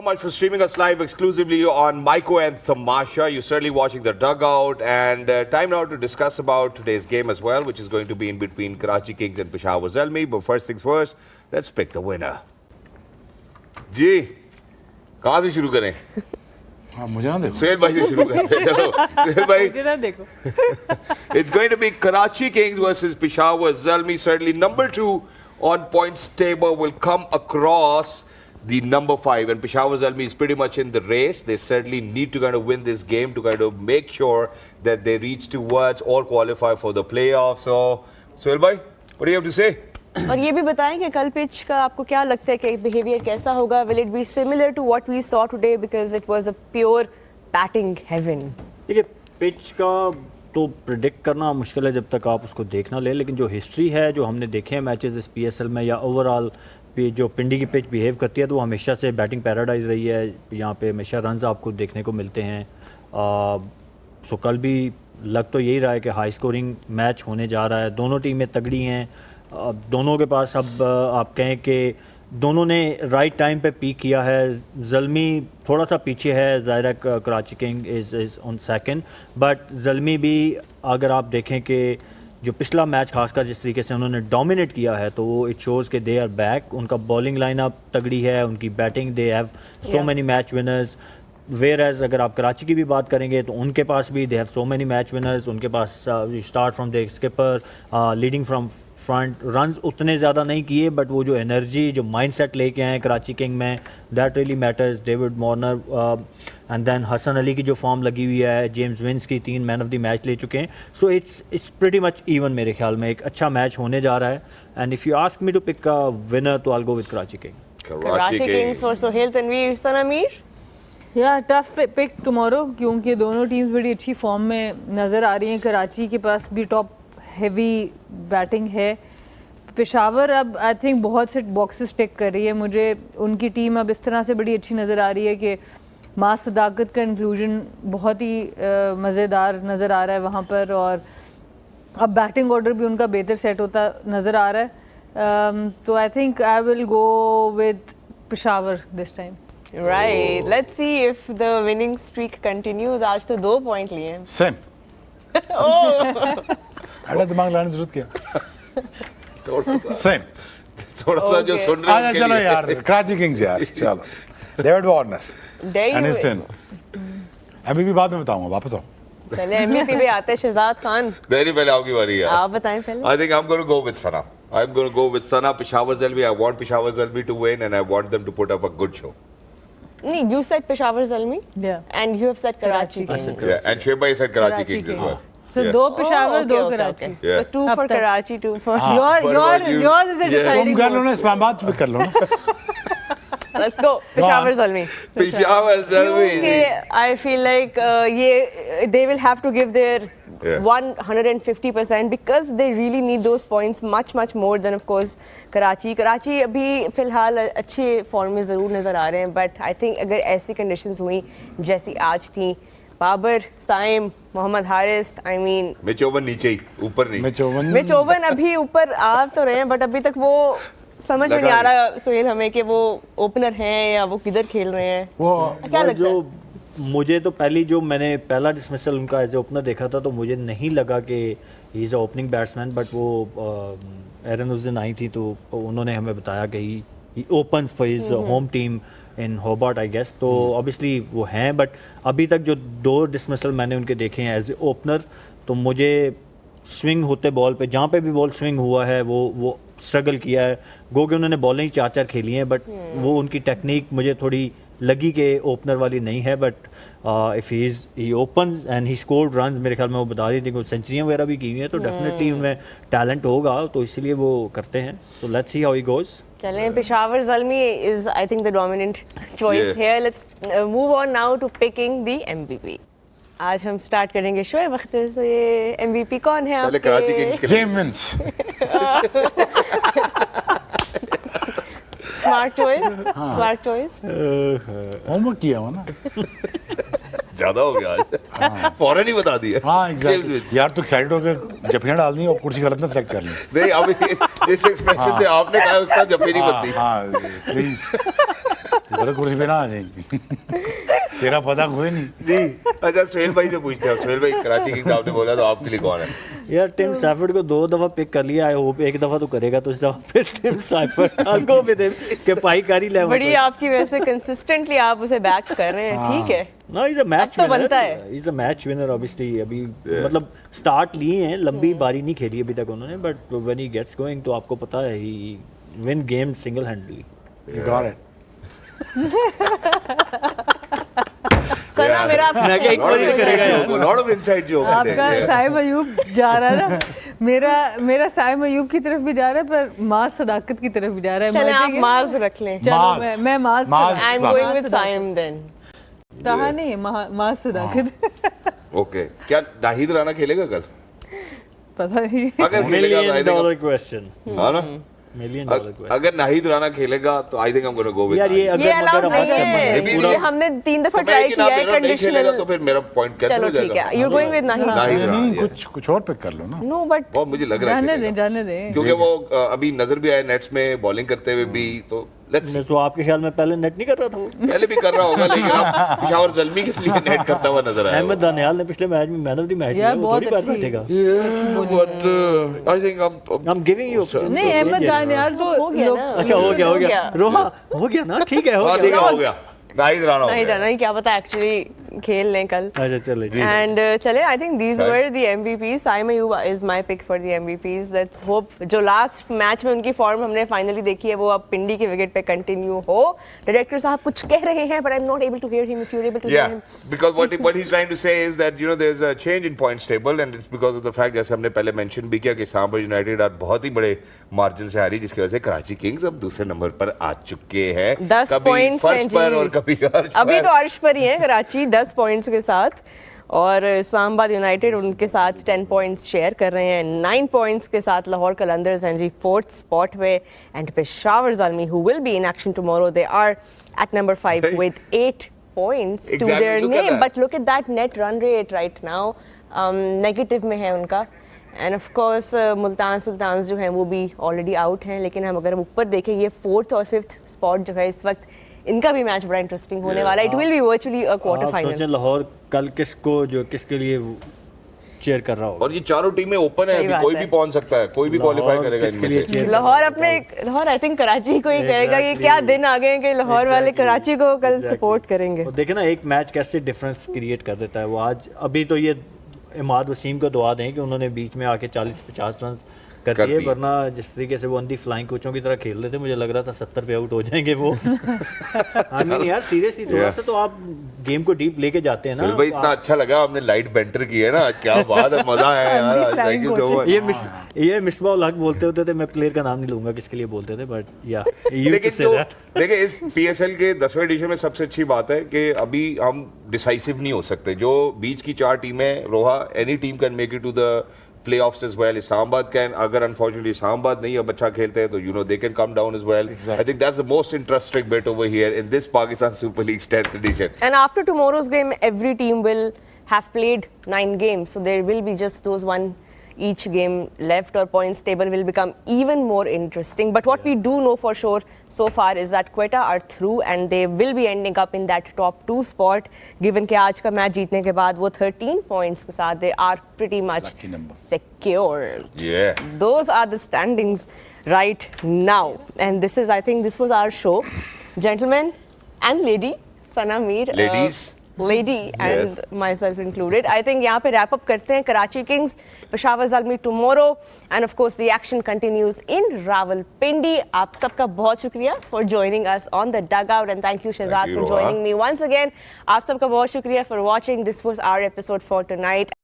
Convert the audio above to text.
So much for streaming us live exclusively on Maiko and Tamasha. You're certainly watching the dugout, and time now to discuss about today's game as well, which is going to be in between Karachi Kings and Peshawar Zalmi. But first things first, let's pick the winner. जी कहाँ से शुरू करें? हाँ मुझे ना देखो। सुहेल भाई से शुरू करते हैं। चलो सुहेल भाई। मुझे ना देखो। It's going to be Karachi Kings versus Peshawar Zalmi. Certainly number 2 on points table will come across the number 5, and Peshawar Zalmi is pretty much in the race. They certainly need to kind of win this game to kind of make sure that they reach towards or qualify for the playoffs. So Suhail bhai, what do you have to say? और ये भी बताएं कि कल pitch का आपको क्या लगता है कि बिहेवियर कैसा होगा? Will it be similar to what we saw today because it was a pure batting heaven? देखिए पिच का तो प्रिडिक्ट करना मुश्किल है जब तक आप उसको देखना ले, लेकिन जो हिस्ट्री है जो हमने देखे हैं मैचेस इस PSL में या ओवरऑल जो पिंडी की पिच बिहेव करती है तो वो हमेशा से बैटिंग पैराडाइज रही है। यहाँ पे हमेशा रन्स आपको देखने को मिलते हैं। सो कल भी लग तो यही रहा है कि हाई स्कोरिंग मैच होने जा रहा है। दोनों टीमें तगड़ी हैं, दोनों के पास अब आप कहें कि दोनों ने राइट टाइम पे पीक किया है। ज़ल्मी थोड़ा सा पीछे है, ज़ाहिर Karachi king is on second, but Zalmi भी अगर आप देखें कि जो पिछला मैच खासकर जिस तरीके से उन्होंने डोमिनेट किया है तो वो इट शोज़ के दे आर बैक। उनका बॉलिंग लाइनअप तगड़ी है, उनकी batting they have so many match winners. Where as अगर आप कराची की भी बात करेंगे तो उनके पास भी they have so many match winners. उनके पास start from the skipper, leading from front, runs उतने ज़्यादा नहीं किए बट वो जो एनर्जी जो माइंडसेट लेके आए कराची किंग में that really matters. David Warner and then Hasan Ali की जो फॉर्म लगी हुई है, जेम्स विंस की 3 मैन ऑफ द मैच ले चुके हैं। So it's pretty much even. मेरे ख्याल में एक अच्छा मैच होने जा रहा है, and if you ask me to pick a winner तो I will go with Karachi king. Karachi Kings for Suhail Tanveer, Sanamir. या टफ पिक टुमारो क्योंकि दोनों टीम्स बड़ी अच्छी फॉर्म में नज़र आ रही हैं। कराची के पास भी टॉप हेवी बैटिंग है। पेशावर अब आई थिंक बहुत से बॉक्सेस टिक कर रही है। मुझे उनकी टीम अब इस तरह से बड़ी अच्छी नज़र आ रही है कि मां सदाकत का इंक्लूजन बहुत ही मज़ेदार नज़र आ रहा है वहाँ पर, और अब बैटिंग ऑर्डर भी उनका बेहतर सेट होता नज़र आ रहा है। तो I think I will go with Peshawar this time. Right. Let's see if the winning streak continues. आज तो 2 पॉइंट लिए हैं। सेम। अरे दिमाग लाने जरूरत क्या? सेम। थोड़ा सा जो सुन रहे हैं चलो यार कराची किंग्स यार चलो। डेविड वार्नर एनिस्टन MVP बाद में बताऊंगा, वापस आओ। पहले MVP पे आते हैं शहजाद खान। मेरी पहले आपकी बारी है। आप बताएं पहले। I think I'm going to go with Sana. I'm going to go with Sana. Peshawar Zalmi. I want Peshawar Zalmi to win, and I want them to put up a good show. नहीं, you said Peshawar Zalmi. Yeah. And you have said Karachi Kings. Yeah, and Sheba said Karachi Kings as Kings. well. So Yeah. 2 Peshawar Oh, 2 okay, Karachi. okay. Yeah. So 2 for अब तक। Karachi, 2 for. What about you? yours is the Yeah. deciding तुम कर लो vote. ना, इस्लामाबाद भी कर लो ना। Let's go. Peshawar Zalmi. Peshawar Zalmi. क्योंकि I feel like ये they will have to give their 150% because they really need those points much more than of course Karachi अभी फिलहाल अच्छे फॉर्म में ज़रूर नज़र आ रहे हैं, but I think अगर ऐसी conditions हुई जैसी आज थी, Babar, Saim, Mohammad Haris, I mean Mitch Owen नीचे ही, ऊपर नहीं। मिच ओवन अभी ऊपर आ तो रहे हैं बट अभी तक वो समझ में नहीं आ रहा सुहेल हमें कि वो ओपनर हैं या वो किधर खेल रहे हैं। क्या लगता है? मुझे तो मैंने पहला डिसमिसल उनका एज ए ओपनर देखा था तो मुझे नहीं लगा कि he is a opening batsman, but वो एरन उस दिन आई थी तो उन्होंने हमें बताया कि he opens for his home team in Hobart I guess. तो ऑब्वियसली वो हैं, बट अभी तक जो 2 डिसमिसल मैंने उनके देखे हैं एज ए ओपनर तो मुझे स्विंग होते बॉल पे जहाँ पे भी बॉल स्विंग हुआ है वो स्ट्रगल किया है। गो कि उन्होंने बॉलिंग 4 खेली हैं बट वो उनकी टेक्निक मुझे थोड़ी लगी कि ओपनर वाली नहीं है, but if he opens and he scored runs, मेरे ख्याल में वो बता रही थी कि सेंचुरियाँ वगैरह भी की हुई हैं तो डेफिनेटली उनमें टैलेंट होगा तो इसीलिए वो करते हैं। So let's see how he goes. चलें, Peshawar Zalmi is I think the dominant choice here. Let's move on now to picking the MVP. आज हम स्टार्ट करेंगे शोएब अख्तर से। MVP कौन है पहले कराची किंग्स आपके? के James Vince. Smart choice. Homework किया हुआ ना। ज्यादा हो गया आज। फौरन ही बता दिया। हाँ एग्जैक्टली यार, तू एक्साइटेड होकर जफियाँ डाल दी और कुर्सी गलत ना सेलेक्ट कर ली। नहीं, अभी जिस एक्सप्रेशन से आपने कहा उसका जफी नहीं बनती। हाँ प्लीज बोले कुर्सी पे ना आ जाएंगी तेरा पता कोई नहीं जी अच्छा सुहेल भाई से पूछते हैं सुहेल भाई कराची किंग्स आपने बोला तो आपके लिए कौन है यार टिम सैफर्ड को 2 दफा पिक कर लिया, आई होप एक दफा तो करेगा, तो इस दफा फिर Tim Seifert I go with him के पाई कारी ले बड़ी आपकी वैसे कंसिस्टेंटली आप उसे बैक कर रहे हैं, ठीक है। ना इज अ मैच तो बनता है। Is a match winner obviously. अभी मतलब स्टार्ट लिए हैं, लंबी बारी नहीं खेली अभी तक उन्होंने, but when he gets going तो आपको पता है he win game single handedly. You got it. Sana मेरा मैं क्या एक बार ही करेगा यार। लॉट ऑफ इनसाइड जो आपका साइम अयूब जा रहा है ना, मेरा साइम अयूब की तरफ भी जा रहा है, पर माज सदाकत की तरफ भी जा रहा है। चलें आप मर्जी के- माज रख लें। चलो माज। मैं Maaz Maaz. I am going with Saim then. कहा नहीं माज सदाकत ओके क्या नाहिद राणा खेलेगा कल? पता नहीं। अगर खेलेगा तो आई $1 million थिंक क्वेश्चन, हाँ ना $1 million क्वेश्चन। अगर नाहिद राणा खेलेगा तो I think I am gonna go with यार ये अगर ये मगर अलाउड अब्बास नहीं का है, Maybe पूरा ये हमने 3 दफा ट्राई किया है कंडीशनल। तो फिर मेरा पॉइंट कैंसिल चलो हो ठीक जाएगा। है, you are going with Naheed. Naheed Rana नहीं yes. कुछ और पिक कर लो ना नो बट वो मुझे लग रहा है जाने दे खेलेगा। जाने दे। क्योंकि वो अभी नजर भी आया नेट्स में बॉलिंग करते हुए भी, तो लेट्स मैं तो आपके ख्याल में पहले नेट नहीं कर रहा था वो? पहले भी कर रहा होगा लेकिन अब पेशावर जल्मी किस लिए नेट करता हुआ नजर आया अहमद दानियाल ने पिछले मैच में मैन ऑफ द मैच यार, लिया, वो बहुत थोड़ी बार अच्छी- बैठेगा। But I think I am giving you नहीं अहमद दानियाल तो हो गया लोग- ना। अच्छा हो गया रोहा हो गया ना, ठीक है हो हाँ ठीक गया। है हो गया नाहिद राणा हो नहीं गया। जाना ही, क्या पता एक्चुअली खेल लें कल। अच्छा चले जी। And चले, I think these Right. were the MVPs. Saim Ayub is my pick for the MVPs. Let's hope जो लास्ट मैच में उनकी फॉर्म हमने फाइनली देखी है वो अब पिंडी के विकेट पे कंटिन्यू हो। डायरेक्टर साहब कुछ कह रहे हैं, but I'm not able to hear him. If you're able to hear Yeah, him. because what he's trying to say is that there's a change in points table and it's because of the fact जैसे हमने पहले mention भी किया कि Islamabad United आज बहुत ही बड़े margin से हारी, जिसकी वजह से कराची किंग्स अब दूसरे नंबर पर आ चुके हैं। 10 कभी points हैं फर्स्ट पर जी। और कभी अर्श अभी पर। तो अर्श पर ही है कराची 10 पॉइंट्स के साथ, और इस्लामाबाद यूनाइटेड उनके साथ 10 पॉइंट्स शेयर कर रहे हैं। 9 पॉइंट्स के साथ लाहौर कलंदर्स हैं जी 4th स्पॉट पे, and Peshawar Zalmi who will be in action tomorrow, they are at number 5 with 8 points to Exactly, their look at name. that. But look at that net run rate right now, negative में है उनका, end of course Multan Sultan जो हैं वो भी already out हैं। लेकिन हम अगर ऊपर देखें ये 4th और 5th स्पॉट जो है इस वक्त, इनका भी मैच बड़ा इंटरेस्टिंग होने वाला है। It will be virtually a quarter आप सोचें फाइनल। लाहौर कल किसके लिए चेयर कर रहा होगा। और ये चारों टीमें ओपन है, सही अभी बात कोई है। भी पहुंच सकता है, कोई भी क्वालिफाई लाहौर करेगा किसके इनमें लिए से। cheer कर लाहौर रहा अपने होगा? लाहौर आई थिंक कराची को ही कहेगा ये Exactly. क्या दिन आ गए हैं कि लाहौर वाले Exactly. कराची को कल Exactly. सपोर्ट करेंगे। और देखे ना एक मैच कैसे डिफरेंस क्रिएट कर देता है वो। आज अभी तो ये इमाद वसीम को दुआ दें कि उन्होंने बीच में आके 40-50 रन कर कर दिए, दिए। वरना जिस तरीके से वो अंधी फ्लाइंग कोचों की तरह खेल रहे थे मुझे लग रहा था 70 पे आउट हो जाएंगे वो। आई मीन यार सीरियसली थोड़ा सा तो आप गेम को डीप लेके जाते हैं ना। सुहेल भाई इतना अच्छा लगा आपने लाइट बेंटर की है ना, क्या बात है, मजा आया यार, थैंक यू सो मच। ये मिसबाह उल हक बोलते होते थे, मैं प्लेयर का नाम नहीं लूंगा किसके लिए बोलते थे, बट या लेकिन तो देखिए इस पीएसएल के 10वें एडिशन में सबसे अच्छी बात है कि अभी हम डिसाइसिव नहीं हो सकते। जो बीच की 4 टीमें, रोहा, any team can make it to the playoffs as well. Islamabad can, अगर unfortunately Islamabad नहीं अब अच्छा खेलते हैं तो they can come down as well. I think that's the most interesting bit over here in this Pakistan Super League's 10th edition. And after tomorrow's game, every team will have played 9 games, so there will be just those one each game left, or points table will become even more interesting. But what we do know for sure so far is that Quetta are through and they will be ending up in that top 2 spot, given कि आज का match जीतने के बाद वो 13 points के साथ they are pretty much Lucky number. secured. Yeah. Those are the standings right now, and this is, I think this was our show, gentlemen and lady, Sana Mir, Ladies. lady and Yes. myself included. I think यहाँ पे wrap up करते हैं Karachi Kings Peshawar Zalmi tomorrow, and of course the action continues in Rawalpindi. आप सबका बहुत शुक्रिया for joining us on the dugout, and thank you Shehzad Thank you, for Roha. joining me once again. आप सबका बहुत शुक्रिया for watching. This was our episode for tonight.